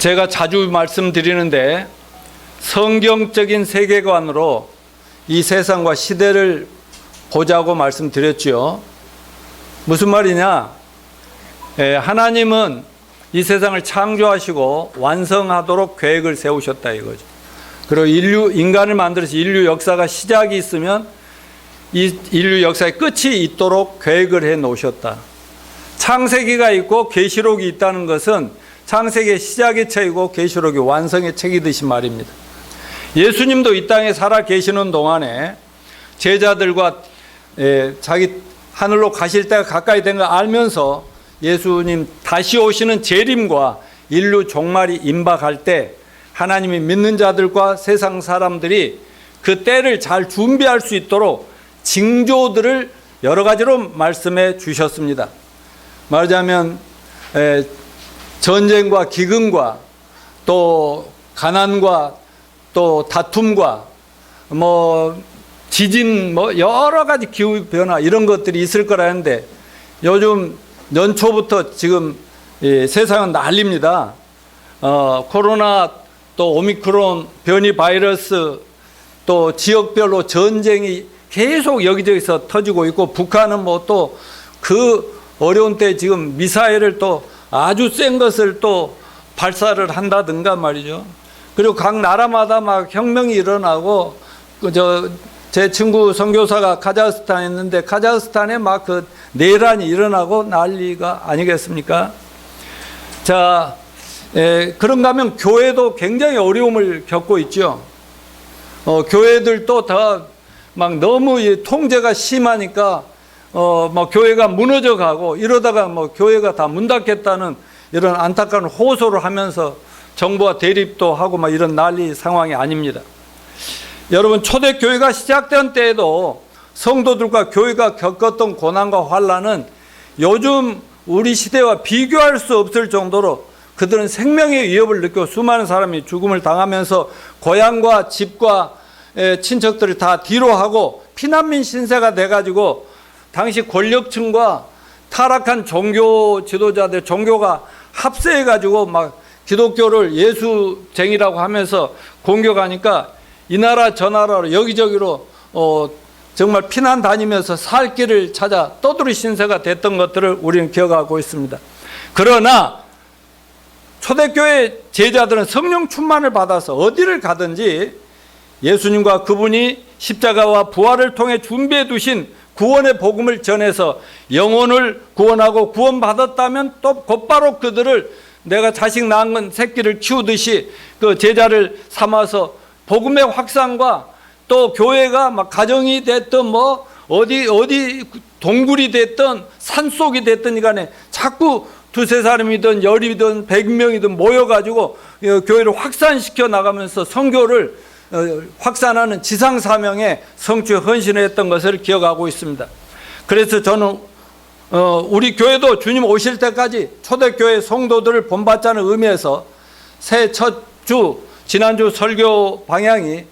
제가 자주 말씀드리는데 성경적인 세계관으로 이 세상과 시대를 보자고 말씀드렸죠. 무슨 말이냐? 하나님은 이 세상을 창조하시고 완성하도록 계획을 세우셨다 이거죠. 그리고 인간을 만들어서 인류 역사가 시작이 있으면 이 인류 역사의 끝이 있도록 계획을 해 놓으셨다. 창세기가 있고 계시록이 있다는 것은 창세기의 시작의 책이고 계시록이 완성의 책이듯이 말입니다. 예수님도 이 땅에 살아 계시는 동안에 제자들과 자기 하늘로 가실 때가 가까이 된 걸 알면서 예수님 다시 오시는 재림과 인류 종말이 임박할 때 하나님이 믿는 자들과 세상 사람들이 그 때를 잘 준비할 수 있도록 징조들을 여러 가지로 말씀해 주셨습니다. 말하자면 전쟁과 기근과 또 가난과 또 다툼과 지진 여러 가지 기후 변화 이런 것들이 있을 거라는데 요즘 연초부터 지금 세상은 난립니다. 코로나 또 오미크론 변이 바이러스 또 지역별로 전쟁이 계속 여기저기서 터지고 있고 북한은 또 그 어려운 때 지금 미사일을 또 아주 센 것을 또 발사를 한다든가 말이죠. 그리고 각 나라마다 막 혁명이 일어나고 제 친구 선교사가 카자흐스탄에 있는데 카자흐스탄에 막 그 내란이 일어나고 난리가 아니겠습니까? 자, 그런가 하면 교회도 굉장히 어려움을 겪고 있죠. 교회들도 다 막 너무 통제가 심하니까 교회가 무너져 가고 이러다가 교회가 다 문 닫겠다는 이런 안타까운 호소를 하면서 정부와 대립도 하고 이런 난리 상황이 아닙니다. 여러분, 초대교회가 시작된 때에도 성도들과 교회가 겪었던 고난과 환난은 요즘 우리 시대와 비교할 수 없을 정도로 그들은 생명의 위협을 느끼고 수많은 사람이 죽음을 당하면서 고향과 집과 친척들을 다 뒤로 하고 피난민 신세가 돼가지고 당시 권력층과 타락한 종교 지도자들, 종교가 합세해가지고 기독교를 예수쟁이라고 하면서 공격하니까 이 나라 저 나라로 여기저기로 정말 피난 다니면서 살 길을 찾아 떠돌이 신세가 됐던 것들을 우리는 기억하고 있습니다. 그러나 초대교회 제자들은 성령 충만을 받아서 어디를 가든지 예수님과 그분이 십자가와 부활을 통해 준비해 두신 구원의 복음을 전해서 영혼을 구원하고 구원받았다면 또 곧바로 그들을 내가 자식 낳은 새끼를 키우듯이 그 제자를 삼아서 복음의 확산과 또 교회가 가정이 됐든 어디 동굴이 됐든 산속이 됐든 간에 자꾸 두세 사람이든 열이든 100명이든 모여가지고 교회를 확산시켜 나가면서 선교를 확산하는 지상 사명에 성취에 헌신했던 것을 기억하고 있습니다. 그래서 저는 우리 교회도 주님 오실 때까지 초대교회 성도들을 본받자는 의미에서 새해 첫 주 지난주 설교 방향이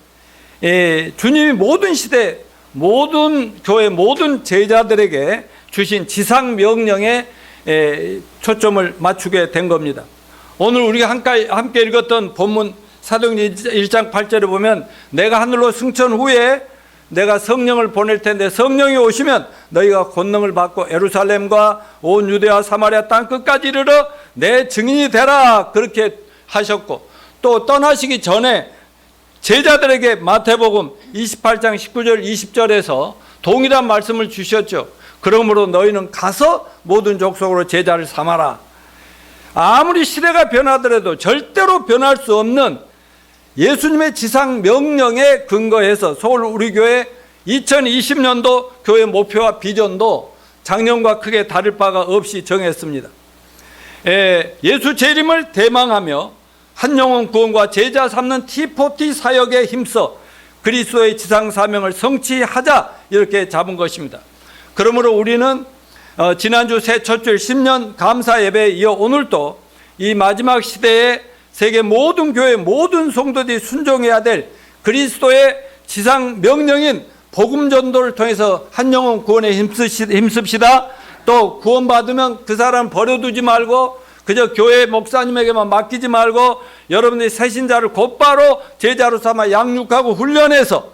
주님이 모든 시대 모든 교회 모든 제자들에게 주신 지상 명령에 초점을 맞추게 된 겁니다. 오늘 우리가 함께 읽었던 본문 사도행전 1장 8절에 보면 내가 하늘로 승천 후에 내가 성령을 보낼 텐데 성령이 오시면 너희가 권능을 받고 예루살렘과 온 유대와 사마리아 땅 끝까지 이르러 내 증인이 되라 그렇게 하셨고 또 떠나시기 전에 제자들에게 마태복음 28장 19절 20절에서 동일한 말씀을 주셨죠. 그러므로 너희는 가서 모든 족속으로 제자를 삼아라. 아무리 시대가 변하더라도 절대로 변할 수 없는 예수님의 지상 명령에 근거해서 서울 우리 교회 2020년도 교회 목표와 비전도 작년과 크게 다를 바가 없이 정했습니다. 예수 재림을 대망하며 한 영혼 구원과 제자 삼는 T40 사역에 힘써 그리스도의 지상 사명을 성취하자 이렇게 잡은 것입니다. 그러므로 우리는 지난주 새 첫주일 10년 감사 예배에 이어 오늘도 이 마지막 시대에 세계 모든 교회 모든 성도들이 순종해야 될 그리스도의 지상 명령인 복음 전도를 통해서 한 영혼 구원에 힘씁시다. 또 구원받으면 그 사람 버려두지 말고 그저 교회 목사님에게만 맡기지 말고 여러분들이 새신자를 곧바로 제자로 삼아 양육하고 훈련해서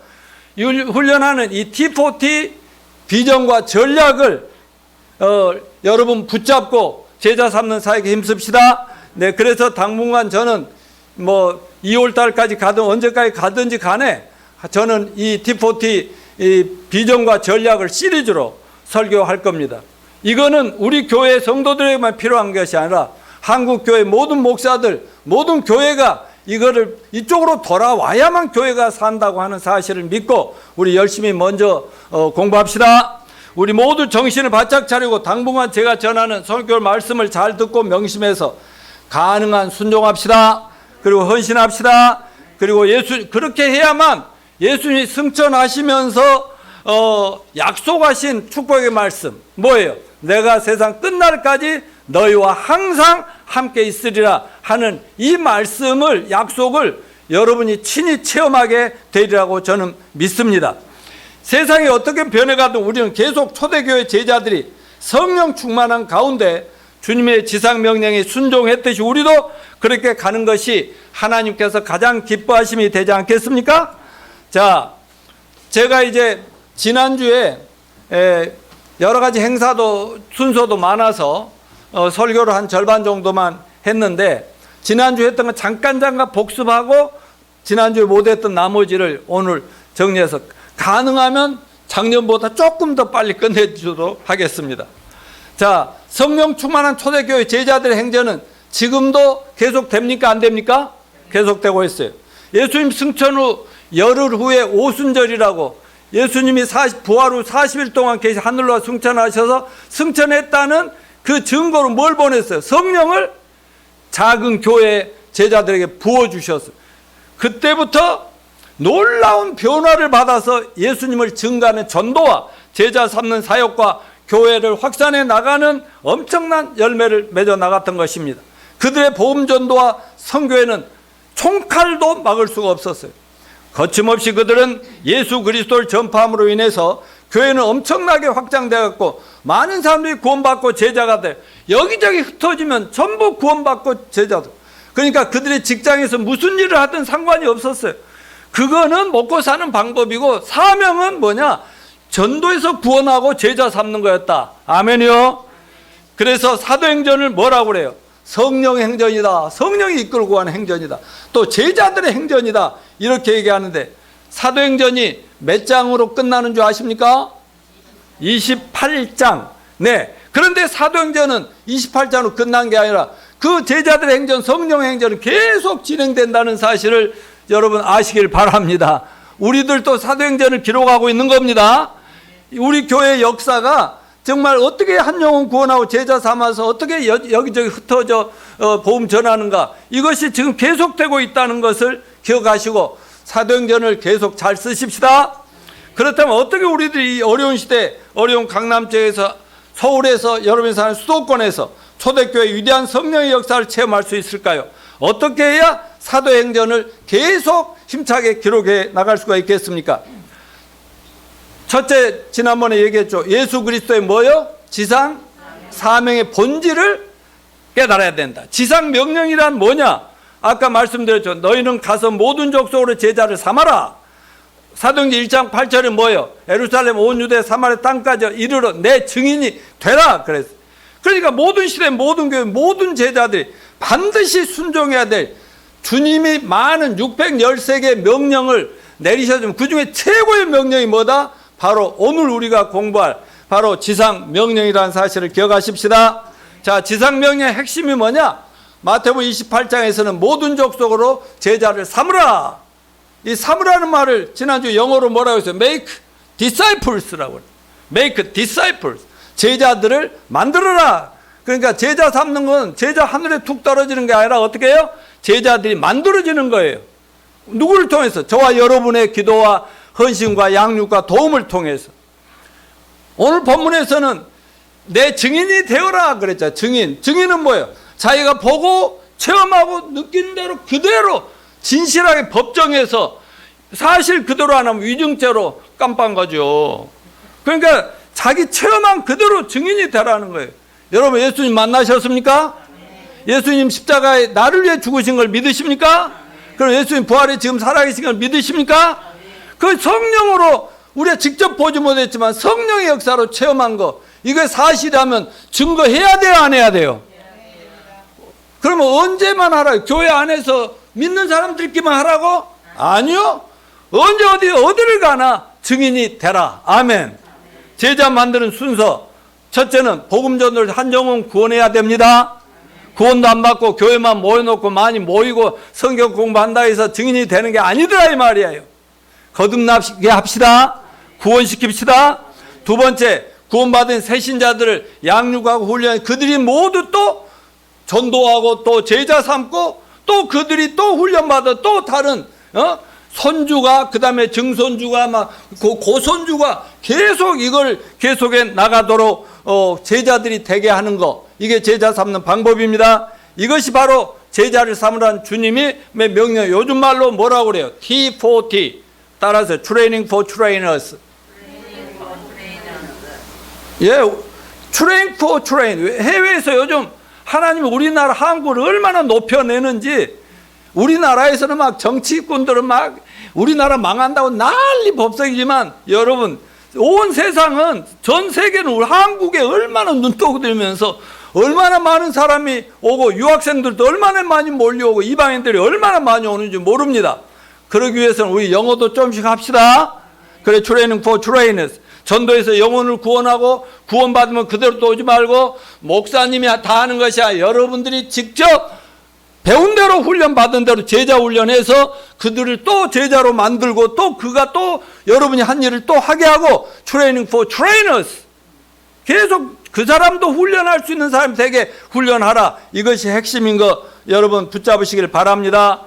훈련하는 이 T40 비전과 전략을 여러분 붙잡고 제자 삼는 사역에 힘씁시다. 네, 그래서 당분간 저는 2월 달까지 가든 언제까지 가든지 간에 저는 이 T40 이 비전과 전략을 시리즈로 설교할 겁니다. 이거는 우리 교회 성도들에게만 필요한 것이 아니라 한국 교회 모든 목사들, 모든 교회가 이거를 이쪽으로 돌아와야만 교회가 산다고 하는 사실을 믿고 우리 열심히 먼저 공부합시다. 우리 모두 정신을 바짝 차리고 당분간 제가 전하는 설교 말씀을 잘 듣고 명심해서 가능한 순종합시다. 그리고 헌신합시다. 그리고 그렇게 해야만 예수님이 승천하시면서 약속하신 축복의 말씀 뭐예요? 내가 세상 끝날까지 너희와 항상 함께 있으리라 하는 이 말씀을, 약속을 여러분이 친히 체험하게 되리라고 저는 믿습니다. 세상이 어떻게 변해가도 우리는 계속 초대교회 제자들이 성령 충만한 가운데 주님의 지상명령에 순종했듯이 우리도 그렇게 가는 것이 하나님께서 가장 기뻐하심이 되지 않겠습니까? 자, 제가 이제 지난주에 여러 가지 행사도 순서도 많아서 설교를 한 절반 정도만 했는데 지난주 했던 거 잠깐 복습하고 지난주에 못했던 나머지를 오늘 정리해서 가능하면 작년보다 조금 더 빨리 끝내주도록 하겠습니다. 자, 성령 충만한 초대교회 제자들의 행전은 지금도 계속됩니까? 안 됩니까? 계속되고 있어요. 예수님 승천 후 열흘 후에 오순절이라고 예수님이 부활 후 40일 동안 계시 하늘로 승천하셔서 승천했다는 그 증거로 뭘 보냈어요? 성령을 작은 교회 제자들에게 부어주셨어요. 그때부터 놀라운 변화를 받아서 예수님을 증거하는 전도와 제자 삼는 사역과 교회를 확산해 나가는 엄청난 열매를 맺어 나갔던 것입니다. 그들의 복음 전도와 선교회는 총칼도 막을 수가 없었어요. 거침없이 그들은 예수 그리스도를 전파함으로 인해서 교회는 엄청나게 확장되었고 많은 사람들이 구원받고 제자가 돼 여기저기 흩어지면 전부 구원받고 제자도. 그러니까 그들의 직장에서 무슨 일을 하든 상관이 없었어요. 그거는 먹고 사는 방법이고 사명은 뭐냐? 전도에서 구원하고 제자 삼는 거였다. 아멘이요. 그래서 사도행전을 뭐라고 그래요? 성령의 행전이다. 성령이 이끌고 가는 행전이다. 또 제자들의 행전이다. 이렇게 얘기하는데 사도행전이 몇 장으로 끝나는 줄 아십니까? 28장. 네. 그런데 사도행전은 28장으로 끝난 게 아니라 그 제자들의 행전, 성령의 행전은 계속 진행된다는 사실을 여러분 아시길 바랍니다. 우리들도 사도행전을 기록하고 있는 겁니다. 우리 교회 역사가 정말 어떻게 한 영혼 구원하고 제자 삼아서 어떻게 여기저기 흩어져 복음 전하는가, 이것이 지금 계속되고 있다는 것을 기억하시고 사도행전을 계속 잘 쓰십시다. 그렇다면 어떻게 우리들이 이 어려운 시대, 어려운 강남 지역에서, 서울에서, 여러분이 사는 수도권에서 초대교회 위대한 성령의 역사를 체험할 수 있을까요? 어떻게 해야 사도행전을 계속 힘차게 기록해 나갈 수가 있겠습니까? 첫째, 지난번에 얘기했죠. 예수 그리스도의 뭐요? 지상 사명의 본질을 깨달아야 된다. 지상 명령이란 뭐냐? 아까 말씀드렸죠. 너희는 가서 모든 족속으로 제자를 삼아라. 사도행전 1장 8절에 뭐예요? 예루살렘 온 유대 사마리아 땅까지 이르러 내 증인이 되라 그랬어요. 그러니까 모든 시대, 모든 교회, 모든 제자들이 반드시 순종해야 될 주님이 많은 613개의 명령을 내리셔주면 그 중에 최고의 명령이 뭐다? 바로 오늘 우리가 공부할 바로 지상 명령이라는 사실을 기억하십시다. 자, 지상 명령의 핵심이 뭐냐? 마태복음 28장에서는 모든 족속으로 제자를 삼으라. 이 삼으라는 말을 지난주 영어로 뭐라고 했어요? Make disciples라고 그래요. Make disciples. 제자들을 만들어라. 그러니까 제자 삼는 건 제자 하늘에 툭 떨어지는 게 아니라 어떻게 해요? 제자들이 만들어지는 거예요. 누구를 통해서? 저와 여러분의 기도와 헌신과 양육과 도움을 통해서. 오늘 본문에서는 내 증인이 되어라 그랬죠. 증인은 뭐예요? 자기가 보고 체험하고 느낀 대로 그대로 진실하게 법정에서 사실 그대로 안 하면 위증죄로 깜빵 가죠. 그러니까 자기 체험한 그대로 증인이 되라는 거예요. 여러분 예수님 만나셨습니까? 예수님 십자가에 나를 위해 죽으신 걸 믿으십니까? 그럼 예수님 부활에 지금 살아계신 걸 믿으십니까? 그 성령으로 우리가 직접 보지 못했지만 성령의 역사로 체험한 거, 이게 사실이라면 증거해야 돼요, 안 해야 돼요? 그러면 언제만 하라고? 교회 안에서 믿는 사람들끼리만 하라고? 아니요. 언제 어디를 가나 증인이 되라. 아멘. 제자 만드는 순서, 첫째는 복음 전도를 한 영혼 구원해야 됩니다. 구원도 안 받고 교회만 모여놓고 많이 모이고 성경 공부한다 해서 증인이 되는 게 아니더라 이 말이에요. 거듭나게 합시다. 구원시킵시다. 두 번째, 구원받은 새신자들을 양육하고 훈련, 그들이 모두 또 전도하고 또 제자 삼고 또 그들이 또 훈련받아 또 다른 손주가, 그 다음에 증손주가 막 고손주가 계속 이걸 계속해 나가도록 제자들이 되게 하는 거, 이게 제자 삼는 방법입니다. 이것이 바로 제자를 삼으라는 주님이 명령, 요즘 말로 뭐라고 그래요? T4T. 따라서 Training for Trainers. 예, Training for Train. 해외에서 요즘 하나님이 우리나라 한국을 얼마나 높여내는지, 우리나라에서는 막 정치꾼들은 막 우리나라 망한다고 난리 법석이지만, 여러분 온 세상은, 전 세계는 우리 한국에 얼마나 눈독 들면서 얼마나 많은 사람이 오고 유학생들도 얼마나 많이 몰려오고 이방인들이 얼마나 많이 오는지 모릅니다. 그러기 위해서는 우리 영어도 좀씩 합시다. 그래, Training for Trainers. 전도에서 영혼을 구원하고 구원받으면 그대로 또 오지 말고 목사님이 다 하는 것이 아니라 여러분들이 직접 배운 대로 훈련받은 대로 제자 훈련해서 그들을 또 제자로 만들고 또 그가 또 여러분이 한 일을 또 하게 하고 Training for Trainers. 계속 그 사람도 훈련할 수 있는 사람이 되게 훈련하라. 이것이 핵심인 거 여러분 붙잡으시길 바랍니다.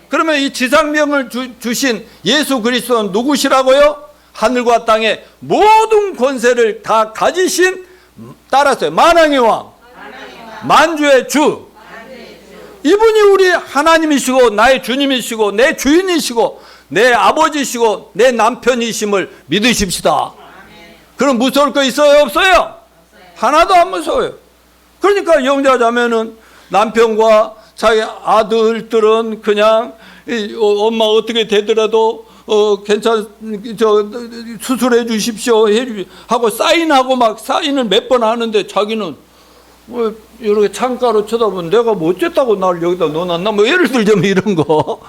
그러면 이 지상명을 주신 예수 그리스도는 누구시라고요? 하늘과 땅의 모든 권세를 다 가지신, 따라서요, 만왕의 왕, 만주의 주. 이분이 우리 하나님이시고 나의 주님이시고 내 주인이시고 내 아버지시고 내 남편이심을 믿으십시다. 그럼 무서울 거 있어요, 없어요? 하나도 안 무서워요. 그러니까 영자자면은 남편과 자기 아들들은 그냥 엄마 어떻게 되더라도 수술해 주십시오 하고 사인하고 막 사인을 몇 번 하는데 자기는 뭐 이렇게 창가로 쳐다보면 내가 뭐 어쨌다고 나를 여기다 넣어놨나, 뭐 예를 들자면 이런 거.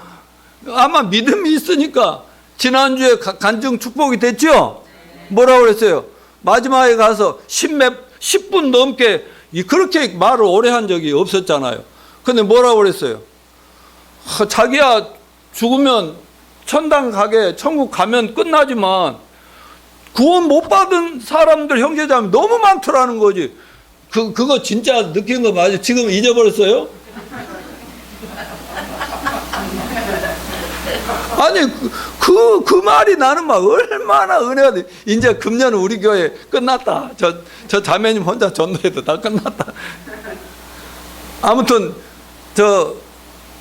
아마 믿음이 있으니까. 지난주에 간증 축복이 됐죠? 뭐라고 그랬어요? 마지막에 가서 10분 넘게 그렇게 말을 오래 한 적이 없었잖아요. 근데 뭐라고 그랬어요? 자기야 죽으면 천당 가게, 천국 가면 끝나지만 구원 못 받은 사람들, 형제자매 너무 많더라는 거지. 그거 진짜 느낀 거 맞아요? 지금 잊어버렸어요? 아니, 그 말이 나는 막 얼마나 은혜가 돼. 이제 금년은 우리 교회 끝났다. 저 자매님 혼자 전도해도 다 끝났다. 아무튼,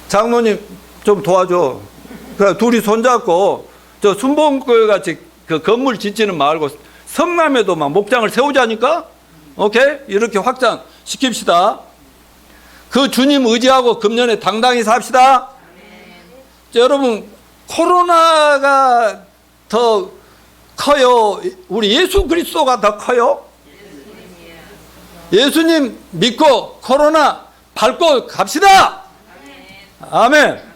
장로님 좀 도와줘. 그래, 둘이 손잡고, 순복음교회 같이 그 건물 짓지는 말고 성남에도 막 목장을 세우자니까? 오케이? 이렇게 확장 시킵시다. 그 주님 의지하고 금년에 당당히 삽시다. 여러분, 코로나가 더 커요? 우리 예수 그리스도가 더 커요? 예수님 믿고 코로나 밟고 갑시다. 아멘.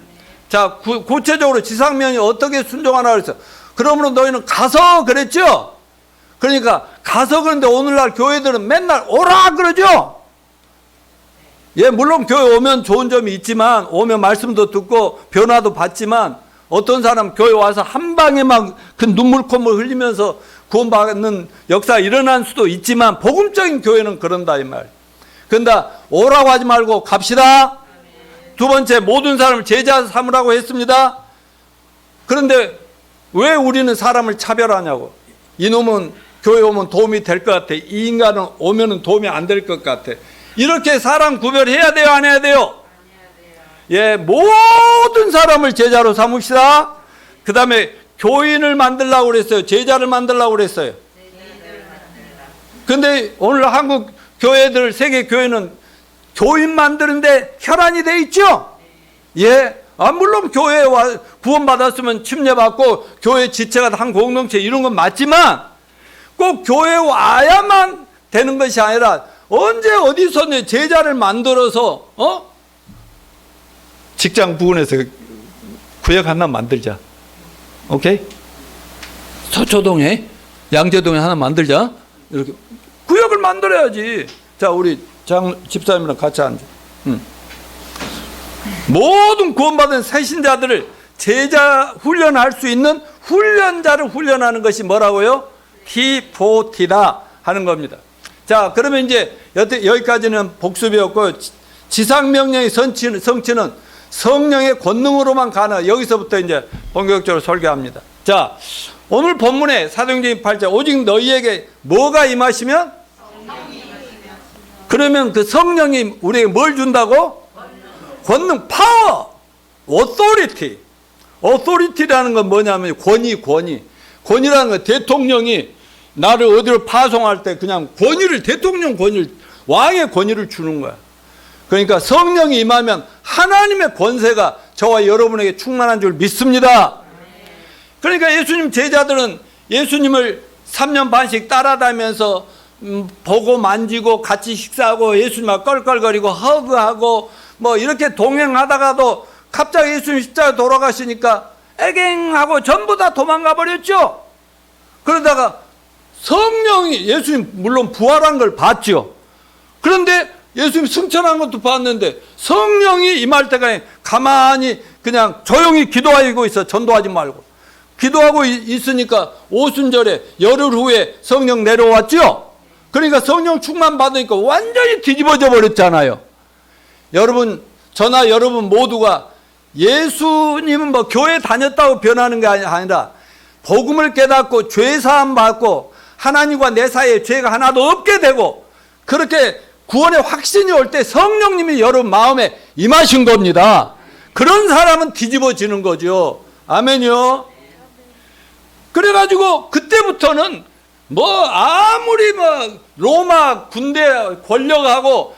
자, 구체적으로 지상명이 어떻게 순종하나 그랬어요. 그러므로 너희는 가서 그랬죠? 그러니까 가서 그런데 오늘날 교회들은 맨날 오라 그러죠? 예, 물론 교회 오면 좋은 점이 있지만, 오면 말씀도 듣고 변화도 받지만, 어떤 사람 교회 와서 한 방에 막 그 눈물 콧물 흘리면서 구원받는 역사가 일어날 수도 있지만, 복음적인 교회는 그런다 이 말. 그런데 오라고 하지 말고 갑시다. 두 번째, 모든 사람을 제자 삼으라고 했습니다. 그런데 왜 우리는 사람을 차별하냐고. 이놈은 교회 오면 도움이 될 것 같아. 이 인간은 오면은 도움이 안 될 것 같아. 이렇게 사람 구별해야 돼요, 안 해야 돼요? 예, 모든 사람을 제자로 삼읍시다. 그 다음에 교인을 만들려고 그랬어요? 제자를 만들려고 그랬어요? 근데 오늘 한국 교회들, 세계 교회는 교인 만드는데 혈안이 돼 있죠? 예. 물론 교회에 와 구원받았으면 침례받고 교회 지체가 한 공동체 이런 건 맞지만 꼭 교회에 와야만 되는 것이 아니라 언제 어디서 제자를 만들어서 직장 부근에서 구역 하나 만들자. 오케이? 서초동에 양재동에 하나 만들자. 이렇게 구역을 만들어야지. 자, 우리 집사님이랑 같이 앉아. 모든 구원받은 새신자들을 제자 훈련할 수 있는 훈련자를 훈련하는 것이 뭐라고요? T4T다 하는 겁니다. 자, 그러면 이제 여기까지는 복습이었고, 지상명령의 성취는 성령의 권능으로만 가능. 여기서부터 이제 본격적으로 설교합니다. 자, 오늘 본문에 사도행전 8장 오직 너희에게 뭐가 임하시면? 그러면 그 성령이 우리에게 뭘 준다고? 권능, 파워, authority. authority라는 건 뭐냐면 권위라는 건 대통령이 나를 어디로 파송할 때 그냥 대통령 권위를, 왕의 권위를 주는 거야. 그러니까 성령이 임하면 하나님의 권세가 저와 여러분에게 충만한 줄 믿습니다. 그러니까 예수님 제자들은 예수님을 3년 반씩 따라다니면서 보고 만지고 같이 식사하고 예수님하고 껄껄거리고 허그하고 뭐 이렇게 동행하다가도 갑자기 예수님 십자가에 돌아가시니까 애갱하고 전부 다 도망가 버렸죠. 그러다가 성령이, 예수님 물론 부활한 걸 봤죠. 그런데 예수님 승천한 것도 봤는데 성령이 임할 때가 가만히 그냥 조용히 기도하고 있어. 전도하지 말고 기도하고 있으니까 오순절에 열흘 후에 성령 내려왔죠. 그러니까 성령 충만 받으니까 완전히 뒤집어져 버렸잖아요. 여러분, 저나 여러분 모두가 예수님은 뭐 교회 다녔다고 변하는 게 아니라 복음을 깨닫고 죄 사함 받고 하나님과 내 사이에 죄가 하나도 없게 되고 그렇게 구원의 확신이 올 때 성령님이 여러분 마음에 임하신 겁니다. 그런 사람은 뒤집어지는 거죠. 아멘이요. 그래가지고 그때부터는 뭐 아무리 뭐 로마 군대 권력하고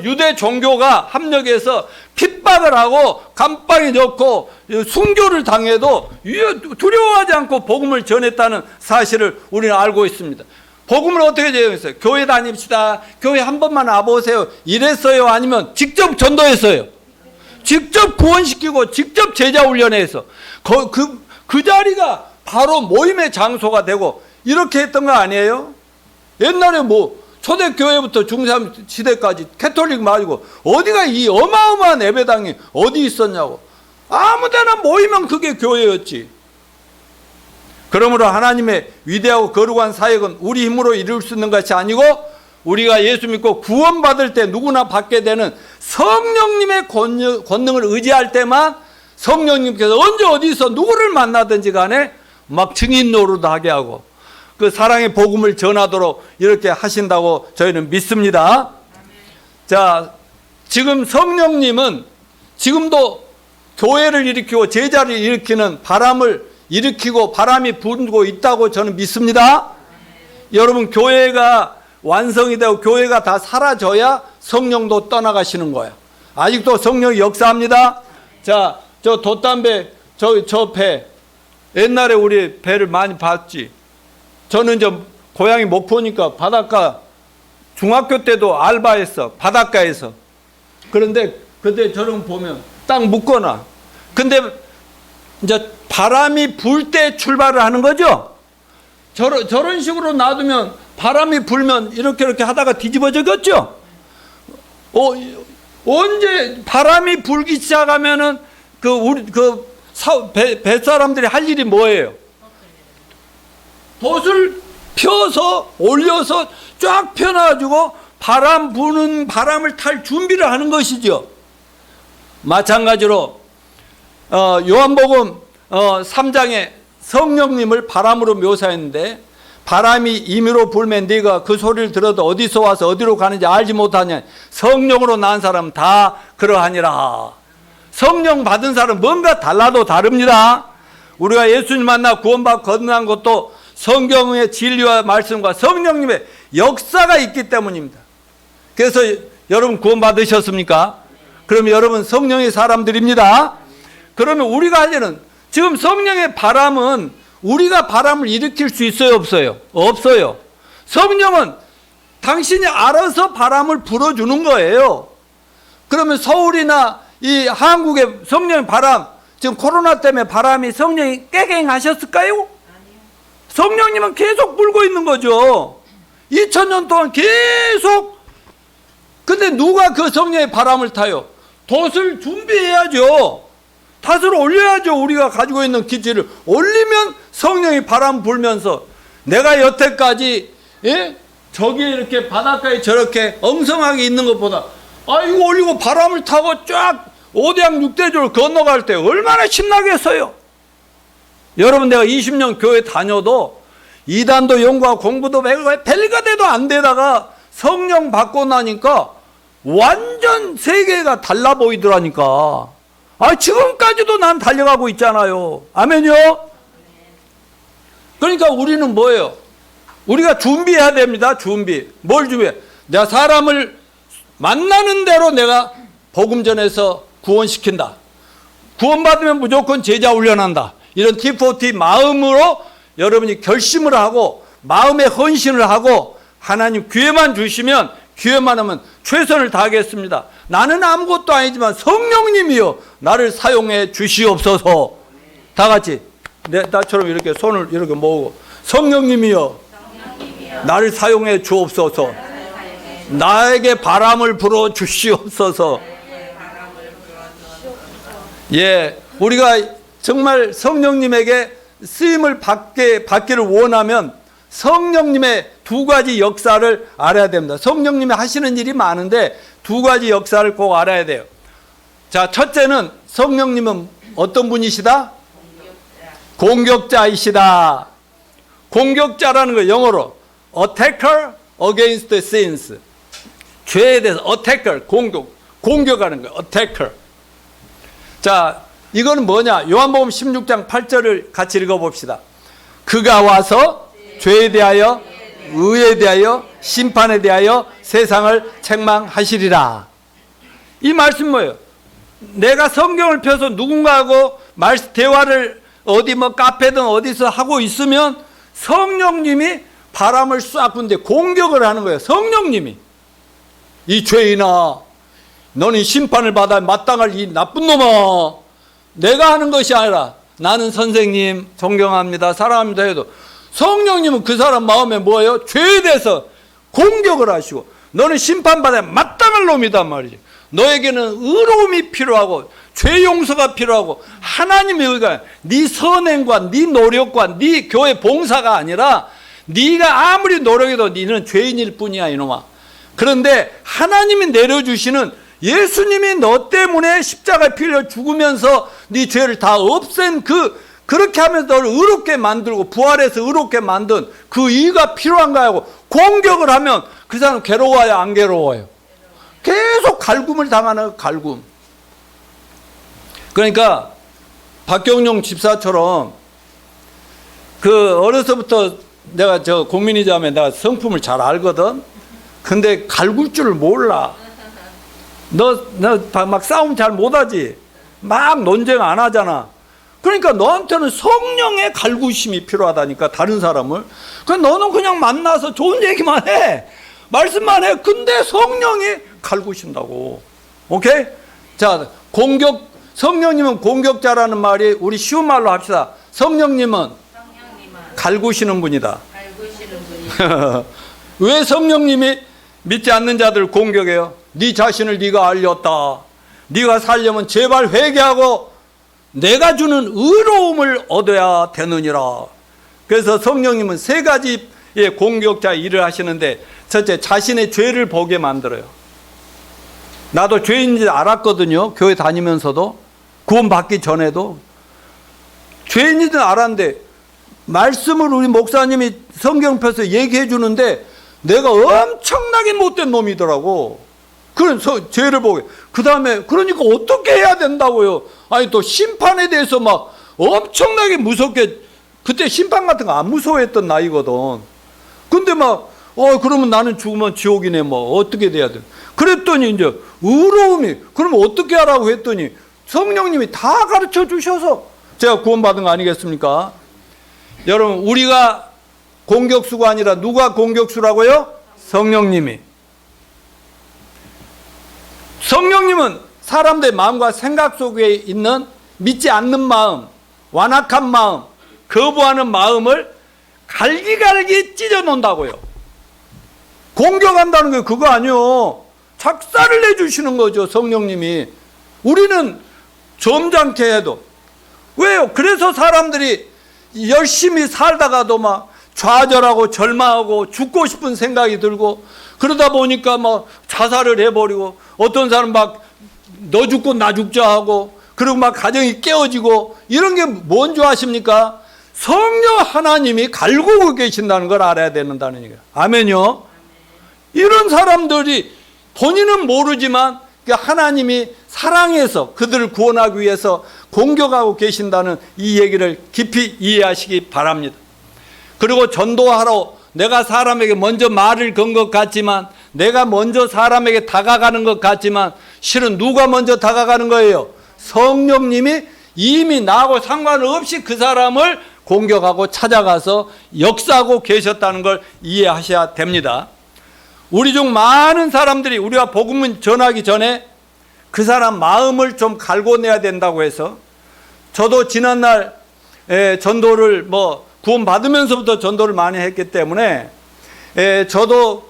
유대 종교가 합력해서 핍박을 하고 감방에 넣고 순교를 당해도 두려워하지 않고 복음을 전했다는 사실을 우리는 알고 있습니다. 복음을 어떻게 전했어요? 교회 다닙시다. 교회 한 번만 와보세요. 이랬어요? 아니면 직접 전도했어요? 직접 구원시키고 직접 제자 훈련해서 그 자리가 바로 모임의 장소가 되고 이렇게 했던 거 아니에요? 옛날에 뭐 초대교회부터 중삼시대까지 캐톨릭 말고 어디가 이 어마어마한 예배당이 어디 있었냐고. 아무데나 모이면 그게 교회였지. 그러므로 하나님의 위대하고 거룩한 사역은 우리 힘으로 이룰 수 있는 것이 아니고 우리가 예수 믿고 구원받을 때 누구나 받게 되는 성령님의 권능을 의지할 때만 성령님께서 언제 어디서 누구를 만나든지 간에 막 증인 노릇도 하게 하고 그 사랑의 복음을 전하도록 이렇게 하신다고 저희는 믿습니다. 자, 지금 성령님은 지금도 교회를 일으키고 제자를 일으키는 바람을 일으키고 바람이 불고 있다고 저는 믿습니다. 여러분, 교회가 완성이 되고 교회가 다 사라져야 성령도 떠나가시는 거야. 아직도 성령이 역사합니다. 자, 저 돛담배 저 배 옛날에 우리 배를 많이 봤지. 저는 고향이 목포니까 바닷가 중학교 때도 알바했어. 바닷가에서. 그런데 그때 저런 보면 딱 묶어놔. 근데 이제 바람이 불 때 출발을 하는 거죠. 저런 식으로 놔두면 바람이 불면 이렇게 하다가 뒤집어지겠죠. 언제 바람이 불기 시작하면은 배 사람들이 할 일이 뭐예요? 돛을 펴서 올려서 쫙 펴놔가지고 바람 부는 바람을 탈 준비를 하는 것이죠. 마찬가지로 요한복음 3장에 성령님을 바람으로 묘사했는데 바람이 임의로 불면 네가 그 소리를 들어도 어디서 와서 어디로 가는지 알지 못하냐. 성령으로 난 사람은 다 그러하니라. 성령 받은 사람은 뭔가 달라도 다릅니다. 우리가 예수님 만나 구원받고 건너한 것도 성경의 진리와 말씀과 성령님의 역사가 있기 때문입니다. 그래서 여러분 구원 받으셨습니까? 그럼 여러분 성령의 사람들입니다. 그러면 우리가 할 일은, 지금 성령의 바람은 우리가 바람을 일으킬 수 있어요, 없어요? 없어요. 성령은 당신이 알아서 바람을 불어주는 거예요. 그러면 서울이나 이 한국의 성령의 바람, 지금 코로나 때문에 바람이 성령이 깨갱하셨을까요? 아니요. 성령님은 계속 불고 있는 거죠. 2000년 동안 계속. 근데 누가 그 성령의 바람을 타요? 돛을 준비해야죠. 탓을 올려야죠. 우리가 가지고 있는 기지를 올리면 성령이 바람 불면서, 내가 여태까지 저기 이렇게 바닷가에 저렇게 엉성하게 있는 것보다 이거 올리고 바람을 타고 쫙 5대양 6대조를 건너갈 때 얼마나 신나겠어요. 여러분, 내가 20년 교회 다녀도 이단도 연구하고 공부도 별거 돼도 안 되다가 성령 받고 나니까 완전 세계가 달라 보이더라니까. 지금까지도 난 달려가고 있잖아요. 아멘요? 그러니까 우리는 뭐예요? 우리가 준비해야 됩니다. 준비. 뭘 준비해? 내가 사람을 만나는 대로 내가 복음 전해서 구원시킨다. 구원받으면 무조건 제자 훈련한다. 이런 T4T 마음으로 여러분이 결심을 하고 마음의 헌신을 하고 하나님 기회만 주시면, 기회만 하면 최선을 다하겠습니다. 나는 아무것도 아니지만 성령님이여 나를 사용해 주시옵소서. 다 같이 나처럼 이렇게 손을 이렇게 모으고, 성령님이여 나를 사용해 주옵소서. 나에게 바람을 불어 주시옵소서. 예, 우리가 정말 성령님에게 쓰임을 받기를 원하면 성령님의 두 가지 역사를 알아야 됩니다. 성령님이 하시는 일이 많은데 두 가지 역사를 꼭 알아야 돼요. 자, 첫째는 성령님은 어떤 분이시다? 공격자이시다. 공격자라는 거 영어로 attacker against sins. 죄에 대해서 attacker, 공격하는 거예요. attacker. 자, 이거는 뭐냐? 요한복음 16장 8절을 같이 읽어봅시다. 그가 와서 죄에 대하여, 의에 대하여, 심판에 대하여 세상을 책망하시리라. 이 말씀 뭐예요? 내가 성경을 펴서 누군가하고 대화를 어디 카페든 어디서 하고 있으면 성령님이 바람을 쏴 부는데 공격을 하는 거예요. 성령님이. 이 죄인아, 너는 심판을 받아 마땅할 이 나쁜 놈아. 내가 하는 것이 아니라, 나는 선생님 존경합니다, 사랑합니다 해도 성령님은 그 사람 마음에 뭐예요? 죄에 대해서 공격을 하시고, 너는 심판받아야 마땅할 놈이단 말이지. 너에게는 의로움이 필요하고 죄 용서가 필요하고 하나님의 의가, 네 선행과 네 노력과 네 교회 봉사가 아니라 네가 아무리 노력해도 너는 죄인일 뿐이야 이놈아. 그런데 하나님이 내려주시는, 예수님이 너 때문에 십자가에 피를 죽으면서 네 죄를 다 없앤 그렇게 하면서 너를 의롭게 만들고 부활해서 의롭게 만든 그 이유가 필요한가 하고 공격을 하면 그 사람 괴로워요, 안 괴로워요? 계속 갈굼을 당하는 갈굼. 그러니까 박경용 집사처럼 어려서부터 내가 공민이자매 내가 성품을 잘 알거든. 근데 갈굴 줄을 몰라. 너 막 싸움 잘 못하지. 막 논쟁 안 하잖아. 그러니까 너한테는 성령의 갈구심이 필요하다니까, 다른 사람을. 너는 그냥 만나서 좋은 얘기만 해. 말씀만 해. 근데 성령이 갈구신다고. 오케이? 자, 성령님은 공격자라는 말이 우리 쉬운 말로 합시다. 성령님은 갈구시는 분이다. 왜 성령님이 믿지 않는 자들을 공격해요? 네 자신을 네가 알렸다. 네가 살려면 제발 회개하고 내가 주는 의로움을 얻어야 되느니라. 그래서 성령님은 세 가지의 공격자 일을 하시는데, 첫째, 자신의 죄를 보게 만들어요. 나도 죄인인지 알았거든요. 교회 다니면서도, 구원받기 전에도 죄인인지 알았는데 말씀을 우리 목사님이 성경 펴서 얘기해 주는데 내가 엄청나게 못된 놈이더라고. 그래서 죄를 보게. 그 다음에 그러니까 어떻게 해야 된다고요? 아니 또 심판에 대해서 막 엄청나게 무섭게, 그때 심판 같은 거 안 무서워했던 나이거든. 근데 막 그러면 나는 죽으면 지옥이네, 뭐 어떻게 돼야 돼? 그랬더니 이제 의로움이, 그럼 어떻게 하라고 했더니 성령님이 다 가르쳐 주셔서 제가 구원받은 거 아니겠습니까? 여러분, 우리가 공격수가 아니라 누가 공격수라고요? 성령님이. 성령님은 사람들의 마음과 생각 속에 있는 믿지 않는 마음, 완악한 마음, 거부하는 마음을 갈기갈기 찢어 놓는다고요. 공격한다는 게 그거 아니요. 작사를 내주시는 거죠, 성령님이. 우리는 점잖게 해도. 왜요? 그래서 사람들이 열심히 살다가도 막 좌절하고 절망하고 죽고 싶은 생각이 들고, 그러다 보니까 막 자살을 해버리고, 어떤 사람 막 너 죽고 나 죽자 하고, 그리고 막 가정이 깨어지고, 이런 게 뭔 줄 아십니까? 성령 하나님이 갈구고 계신다는 걸 알아야 된다는 얘기예요. 아멘요. 이런 사람들이 본인은 모르지만 하나님이 사랑해서 그들을 구원하기 위해서 공격하고 계신다는 이 얘기를 깊이 이해하시기 바랍니다. 그리고 전도하러 내가 사람에게 먼저 말을 건 것 같지만, 내가 먼저 사람에게 다가가는 것 같지만, 실은 누가 먼저 다가가는 거예요? 성령님이 이미 나하고 상관없이 그 사람을 공격하고 찾아가서 역사하고 계셨다는 걸 이해하셔야 됩니다. 우리 중 많은 사람들이 우리가 복음을 전하기 전에 그 사람 마음을 좀 갈고내야 된다고 해서, 저도 지난날 전도를 구원 받으면서부터 전도를 많이 했기 때문에, 저도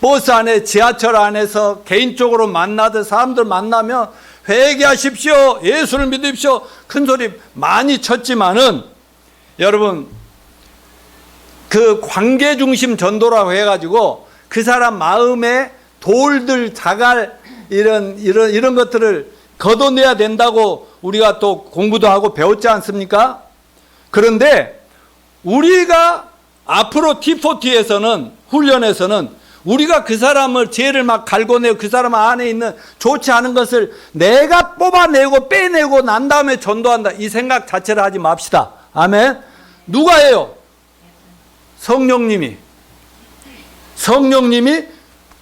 버스 안에, 지하철 안에서 개인적으로 만나듯 사람들 만나면 회개하십시오, 예수를 믿으십시오, 큰 소리 많이 쳤지만은, 여러분, 그 관계 중심 전도라고 해가지고 그 사람 마음에 돌들, 자갈, 이런 것들을 걷어내야 된다고 우리가 또 공부도 하고 배웠지 않습니까? 그런데 우리가 앞으로 T40에서는, 훈련에서는 우리가 그 사람을, 죄를 막 갈고내고 그 사람 안에 있는 좋지 않은 것을 내가 뽑아내고 빼내고 난 다음에 전도한다, 이 생각 자체를 하지 맙시다. 아멘. 누가 해요? 성령님이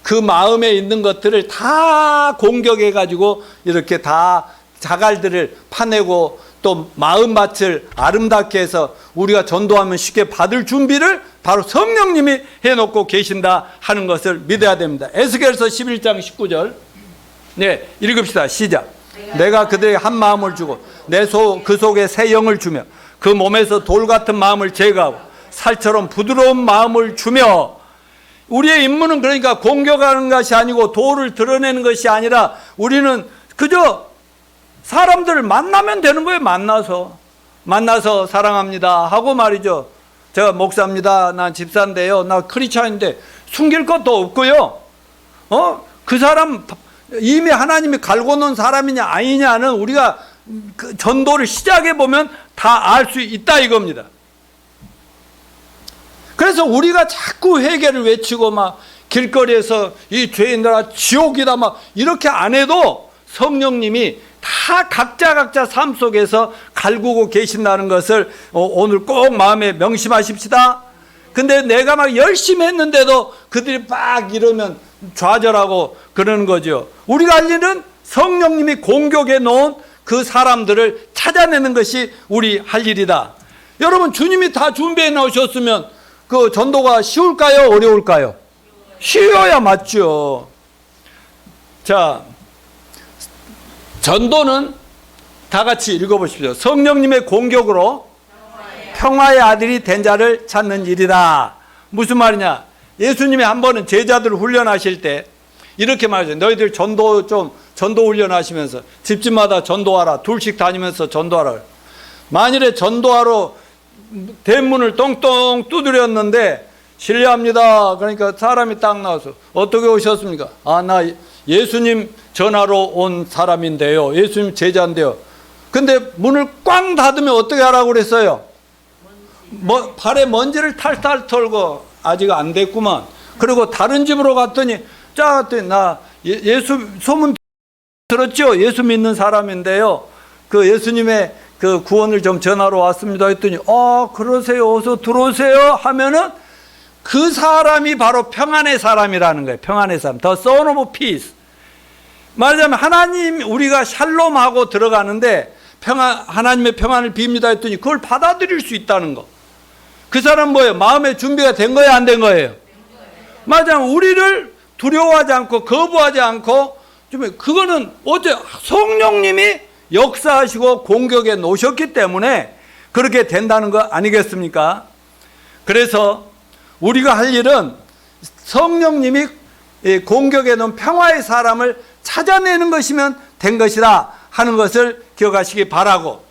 그 마음에 있는 것들을 다 공격해가지고 이렇게 다 자갈들을 파내고 또 마음밭을 아름답게 해서 우리가 전도하면 쉽게 받을 준비를 바로 성령님이 해놓고 계신다 하는 것을 믿어야 됩니다. 에스겔서 11장 19절. 네, 읽읍시다. 시작. 내가 그들에게 한 마음을 주고 그 속에 새 영을 주며 그 몸에서 돌 같은 마음을 제거하고 살처럼 부드러운 마음을 주며. 우리의 임무는 그러니까 공격하는 것이 아니고 돌을 드러내는 것이 아니라 우리는 그저 사람들을 만나면 되는 거예요. 만나서 사랑합니다 하고 말이죠. 제가 목사입니다, 난 집사인데요, 나 크리스찬인데, 숨길 것도 없고요. 그 사람 이미 하나님이 갈고 놓은 사람이냐 아니냐는 우리가 그 전도를 시작해 보면 다 알 수 있다 이겁니다. 그래서 우리가 자꾸 회개를 외치고 막 길거리에서 이 죄인들아 지옥이다 막 이렇게 안 해도 성령님이 다 각자 삶 속에서 갈구고 계신다는 것을 오늘 꼭 마음에 명심하십시다. 근데 내가 막 열심히 했는데도 그들이 막 이러면 좌절하고 그러는 거죠. 우리가 할 일은 성령님이 공격해 놓은 그 사람들을 찾아내는 것이 우리 할 일이다. 여러분, 주님이 다 준비해 놓으셨으면 그 전도가 쉬울까요? 어려울까요? 쉬워야 맞죠. 자, 전도는 다 같이 읽어보십시오. 성령님의 공격으로 평화의 아들이 된 자를 찾는 일이다. 무슨 말이냐? 예수님이 한 번은 제자들을 훈련하실 때 이렇게 말하죠. 너희들 전도 훈련하시면서 집집마다 전도하라. 둘씩 다니면서 전도하라. 만일에 전도하러 대문을 똥똥 두드렸는데 실례합니다. 그러니까 사람이 딱 나와서 어떻게 오셨습니까? 나 예수님 전하러 온 사람인데요. 예수님 제자인데요. 근데 문을 꽝 닫으면 어떻게 하라고 그랬어요? 발에 먼지를 탈탈 털고 아직 안 됐구만. 그리고 다른 집으로 갔더니 나 예수 소문 들었죠? 예수 믿는 사람인데요. 그 예수님의 그 구원을 좀 전하러 왔습니다 했더니 그러세요. 어서 들어오세요 하면은 그 사람이 바로 평안의 사람이라는 거예요. 평안의 사람. The Son of Peace. 말하자면 하나님, 우리가 샬롬하고 들어가는데 하나님의 평안을 빕니다 했더니 그걸 받아들일 수 있다는 거. 그 사람은 뭐예요? 마음의 준비가 된 거예요? 안 된 거예요? 말하자면 우리를 두려워하지 않고 거부하지 않고, 그거는 어째 성령님이 역사하시고 공격해 놓으셨기 때문에 그렇게 된다는 거 아니겠습니까? 그래서 우리가 할 일은 성령님이 공격해 놓은 평화의 사람을 찾아내는 것이면 된 것이다 하는 것을 기억하시기 바라고,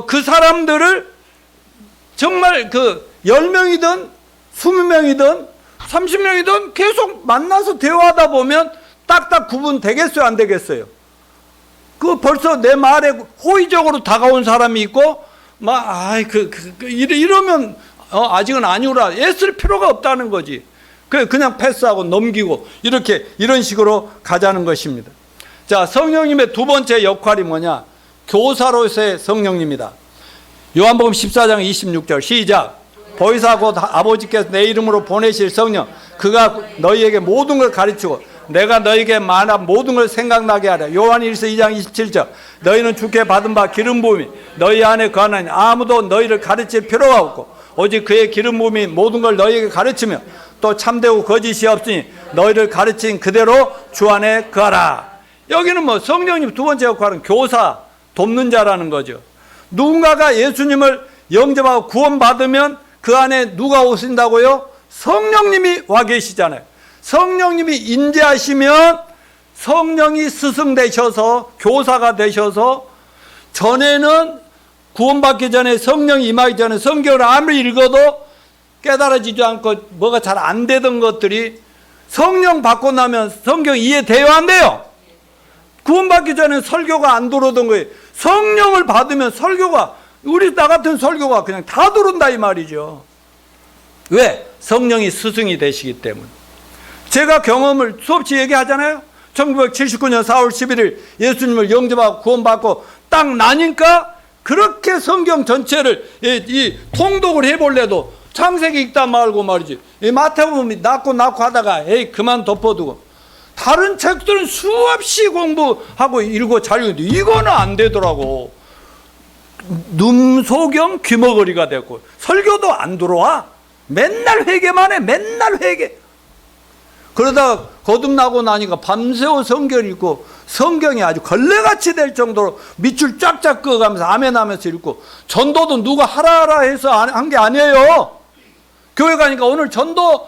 그 사람들을 정말 10명이든 20명이든 30명이든 계속 만나서 대화하다 보면 딱딱 구분되겠어요? 안 되겠어요? 벌써 내 말에 호의적으로 다가온 사람이 있고, 이러면 아직은 아니구나. 애쓸 필요가 없다는 거지. 그냥 패스하고 넘기고 이런 식으로 가자는 것입니다. 자, 성령님의 두 번째 역할이 뭐냐? 교사로서의 성령님이다. 요한복음 14장 26절 시작. 보혜사 곧 아버지께서 내 이름으로 보내실 성령, 그가 너희에게 모든 걸 가르치고 내가 너희에게 말한 모든 걸 생각나게 하라. 요한일서 2장 27절. 너희는 주께 받은 바 기름 부음이 너희 안에 거하나니 아무도 너희를 가르칠 필요가 없고 오직 그의 기름 부음이 모든 걸 너희에게 가르치며 또 참되고 거짓이 없으니 너희를 가르친 그대로 주 안에 거하라. 여기는 뭐 성령님 두 번째 역할은 교사, 돕는 자라는 거죠. 누군가가 예수님을 영접하고 구원받으면 그 안에 누가 오신다고요? 성령님이 와 계시잖아요. 성령님이 임재하시면 성령이 스승 되셔서 교사가 되셔서, 전에는 구원받기 전에 성령이 임하기 전에 성경을 아무리 읽어도 깨달아지지 않고 뭐가 잘 안 되던 것들이 성령 받고 나면 성경 이해돼요? 안 돼요? 구원받기 전에 설교가 안 들어오던 거예요. 성령을 받으면 설교가, 나 같은 설교가 그냥 다 들어온다 이 말이죠. 왜? 성령이 스승이 되시기 때문에. 제가 경험을 수없이 얘기하잖아요. 1979년 4월 11일 예수님을 영접하고 구원받고 딱 나니까 그렇게 성경 전체를 이 통독을 해볼래도 창세기 읽다 말고 말이지, 마태복음 낳고 하다가 그만 덮어두고 다른 책들은 수없이 공부하고 읽고 잘 읽는데 이거는 안 되더라고. num소경 귀머거리가 됐고 설교도 안 들어와. 맨날 회개만 해. 맨날 회개. 그러다가 거듭나고 나니까 밤새워 성경 읽고 성경이 아주 걸레같이 될 정도로 밑줄 쫙쫙 그어가면서 아멘하면서 읽고, 전도도 누가 하라 해서 한 게 아니에요. 교회 가니까 오늘 전도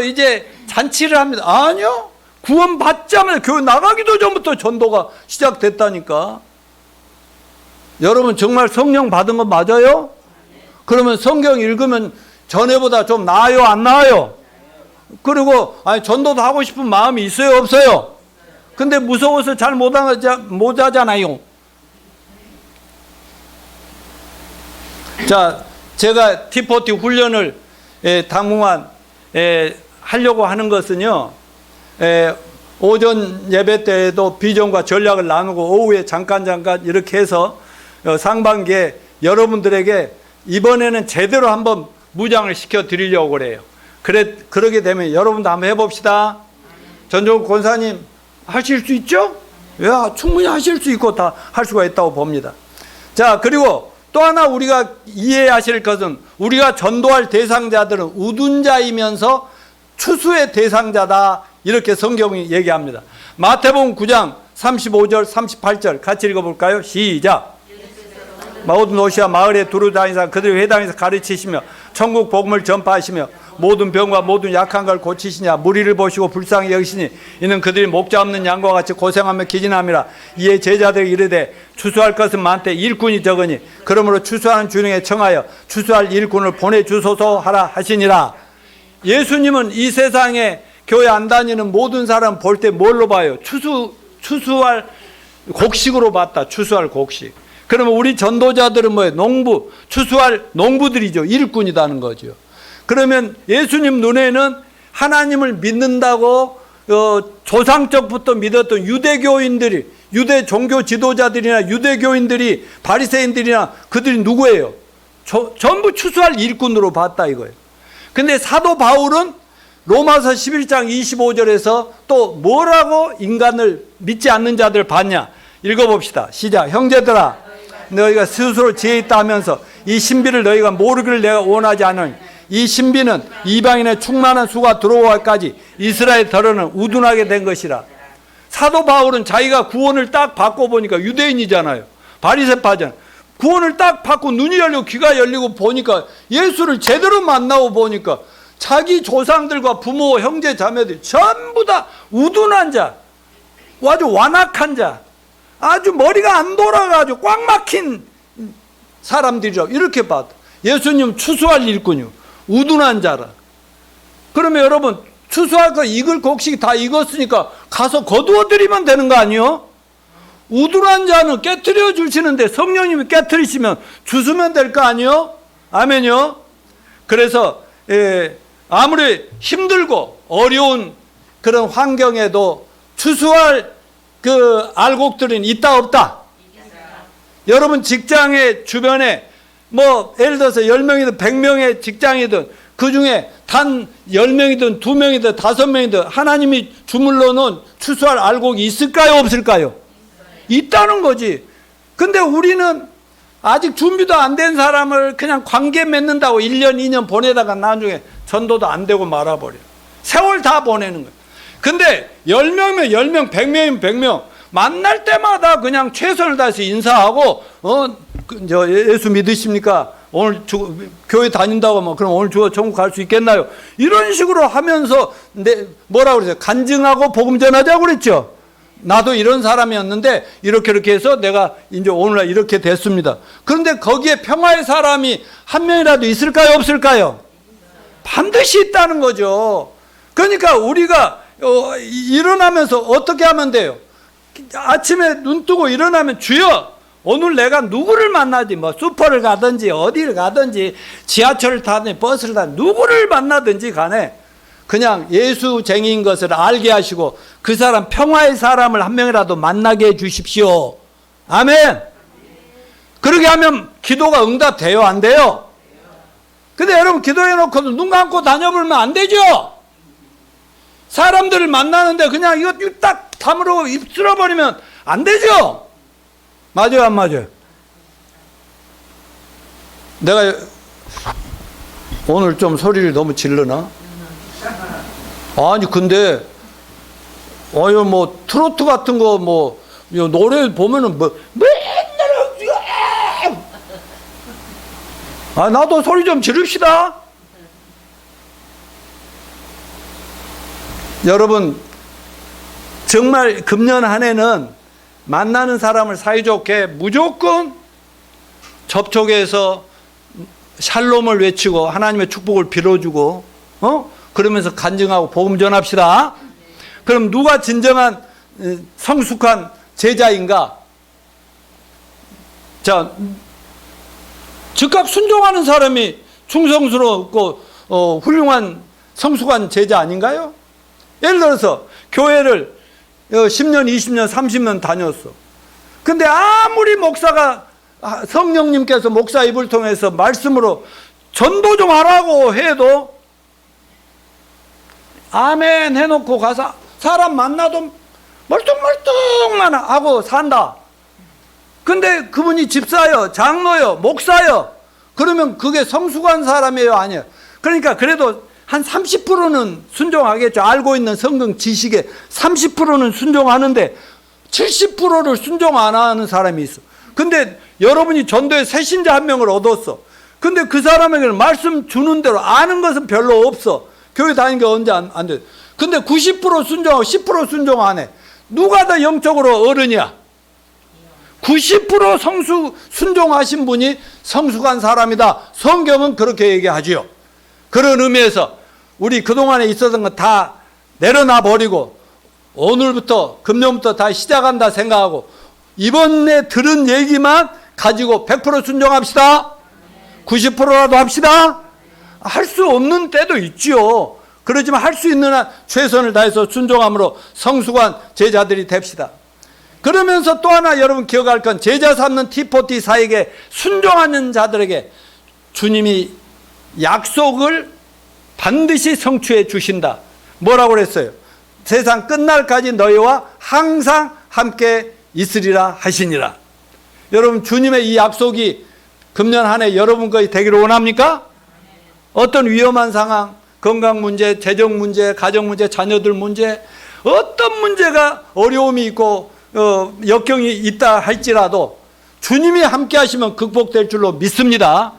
이제 잔치를 합니다. 아니요. 구원 받자마자 교회 나가기도 전부터 전도가 시작됐다니까. 여러분 정말 성령 받은 거 맞아요? 그러면 성경 읽으면 전에보다 좀 나아요? 안 나아요? 그리고 전도도 하고 싶은 마음이 있어요? 없어요? 근데 무서워서 잘 못 하잖아요. 자, 제가 T40 훈련을 당분간 하려고 하는 것은요, 오전 예배 때에도 비전과 전략을 나누고 오후에 잠깐 이렇게 해서 상반기에 여러분들에게 이번에는 제대로 한번 무장을 시켜 드리려고 그래요. 그러게 되면 여러분도 한번 해봅시다. 전종국 권사님 하실 수 있죠? 충분히 하실 수 있고 다 할 수가 있다고 봅니다. 자, 그리고 또 하나 우리가 이해하실 것은, 우리가 전도할 대상자들은 우둔자이면서 추수의 대상자다, 이렇게 성경이 얘기합니다. 마태복음 9장 35절 38절 같이 읽어볼까요? 시작. 모든 도시와 마을에 두루 다니사 그들의 회당에서 가르치시며 천국 복음을 전파하시며 모든 병과 모든 약한 걸 고치시냐. 무리를 보시고 불쌍히 여기시니 이는 그들이 목자 없는 양과 같이 고생하며 기진함이라. 이에 제자들이 이르되 추수할 것은 많되 일꾼이 적으니 그러므로 추수하는 주령에 청하여 추수할 일꾼을 보내주소서 하라 하시니라. 예수님은 이 세상에 교회 안 다니는 모든 사람 볼 때 뭘로 봐요? 추수할 곡식으로 봤다. 추수할 곡식. 그러면 우리 전도자들은 뭐예요? 추수할 농부들이죠. 일꾼이라는 거죠. 그러면 예수님 눈에는 하나님을 믿는다고 조상적부터 믿었던 유대교인들이, 유대 종교 지도자들이나 유대교인들이, 바리새인들이나 그들이 누구예요? 전부 추수할 일꾼으로 봤다 이거예요. 근데 사도 바울은 로마서 11장 25절에서 또 뭐라고 인간을 믿지 않는 자들 봤냐? 읽어봅시다. 시작. 형제들아, 너희가 스스로 지혜 있다 하면서 이 신비를 너희가 모르기를 내가 원하지 않으니 이 신비는 이방인의 충만한 수가 들어오기까지 이스라엘 더러는 우둔하게 된 것이라. 사도 바울은 자기가 구원을 딱 받고 보니까 유대인이잖아요. 바리새파잖아요. 구원을 딱 받고 눈이 열리고 귀가 열리고 보니까 예수를 제대로 만나고 보니까 자기 조상들과 부모, 형제, 자매들 전부 다 우둔한 자, 아주 완악한 자, 아주 머리가 안 돌아가지고 꽉 막힌 사람들이라고 이렇게 봐도 예수님 추수할 일꾼이요. 우둔한 자라. 그러면 여러분 추수할 거 익을 곡식이 다 익었으니까 가서 거두어 드리면 되는 거 아니요? 우둔한 자는 깨트려 주시는데 성령님이 깨트리시면 주스면 될 거 아니요? 아멘요? 그래서 아무리 힘들고 어려운 그런 환경에도 추수할 그 알곡들은 있다 없다? 여러분 직장의 주변에 뭐 예를 들어서 10명이든 100명의 직장이든 그 중에 단 10명이든 2명이든 5명이든 하나님이 주물러 놓은 추수할 알곡이 있을까요 없을까요? 있다는 거지. 근데 우리는 아직 준비도 안 된 사람을 그냥 관계 맺는다고 1년 2년 보내다가 나중에 전도도 안 되고 말아버려. 세월 다 보내는 거야. 근데 10명이면 10명, 100명이면 100명 만날 때마다 그냥 최선을 다해서 인사하고 예수 믿으십니까? 오늘 교회 다닌다고 하면 그럼 오늘 주어 천국 갈 수 있겠나요? 이런 식으로 하면서 뭐라고 그러세요? 간증하고 복음 전하자고 그랬죠. 나도 이런 사람이었는데 이렇게 해서 내가 이제 오늘날 이렇게 됐습니다. 그런데 거기에 평화의 사람이 한 명이라도 있을까요 없을까요? 반드시 있다는 거죠. 그러니까 우리가 일어나면서 어떻게 하면 돼요? 아침에 눈 뜨고 일어나면 주여 오늘 내가 누구를 만나지 뭐 슈퍼를 가든지 어디를 가든지 지하철을 타든지 버스를 타든지 누구를 만나든지 간에 그냥 예수쟁이인 것을 알게 하시고 그 사람 평화의 사람을 한 명이라도 만나게 해 주십시오. 아멘. 그렇게 하면 기도가 응답돼요 안 돼요? 근데 여러분 기도해놓고도 눈 감고 다녀보면 안 되죠. 사람들을 만나는데 그냥 이거 딱 다물고 입 쓸어버리면 안 되죠. 맞아요 안 맞아요? 내가 오늘 좀 소리를 너무 질르나? 아니 근데 뭐 트로트 같은 거 뭐 노래 보면은 뭐 맨날 나도 소리 좀 지릅시다. 여러분 정말 금년 한 해는 만나는 사람을 사이좋게 무조건 접촉해서 샬롬을 외치고 하나님의 축복을 빌어주고 그러면서 간증하고 복음 전합시다. 그럼 누가 진정한 성숙한 제자인가? 자, 즉각 순종하는 사람이 충성스럽고 훌륭한 성숙한 제자 아닌가요? 예를 들어서 교회를 10년, 20년, 30년 다녔어. 근데 아무리 목사가 성령님께서 목사 입을 통해서 말씀으로 전도 좀 하라고 해도 아멘 해놓고 가서 사람 만나도 멀뚱멀뚱만 하고 산다. 근데 그분이 집사요, 장로요, 목사요. 그러면 그게 성숙한 사람이에요, 아니에요? 그러니까 그래도 한 30%는 순종하겠죠. 알고 있는 성경 지식에 30%는 순종하는데 70%를 순종 안 하는 사람이 있어. 근데 여러분이 전도에 새신자 한 명을 얻었어. 근데 그 사람에게는 말씀 주는 대로 아는 것은 별로 없어. 교회 다니는 게 언제 안 돼. 근데 90% 순종하고 10% 순종 안 해. 누가 더 영적으로 어른이야? 90% 순종하신 분이 성숙한 사람이다. 성경은 그렇게 얘기하지요. 그런 의미에서 우리 그동안에 있었던 거 다 내려놔 버리고 오늘부터 금년부터 다 시작한다 생각하고 이번에 들은 얘기만 가지고 100% 순종합시다. 90%라도 합시다. 할 수 없는 때도 있지요. 그러지만 할 수 있는 한 최선을 다해서 순종함으로 성숙한 제자들이 됩시다. 그러면서 또 하나 여러분 기억할 건 제자 삼는 T44에게 순종하는 자들에게 주님이 약속을 반드시 성취해 주신다. 뭐라고 그랬어요? 세상 끝날까지 너희와 항상 함께 있으리라 하시니라. 여러분, 주님의 이 약속이 금년 한 해 여러분 거에 되기를 원합니까? 어떤 위험한 상황, 건강 문제, 재정 문제, 가정 문제, 자녀들 문제, 어떤 문제가 어려움이 있고 역경이 있다 할지라도 주님이 함께 하시면 극복될 줄로 믿습니다.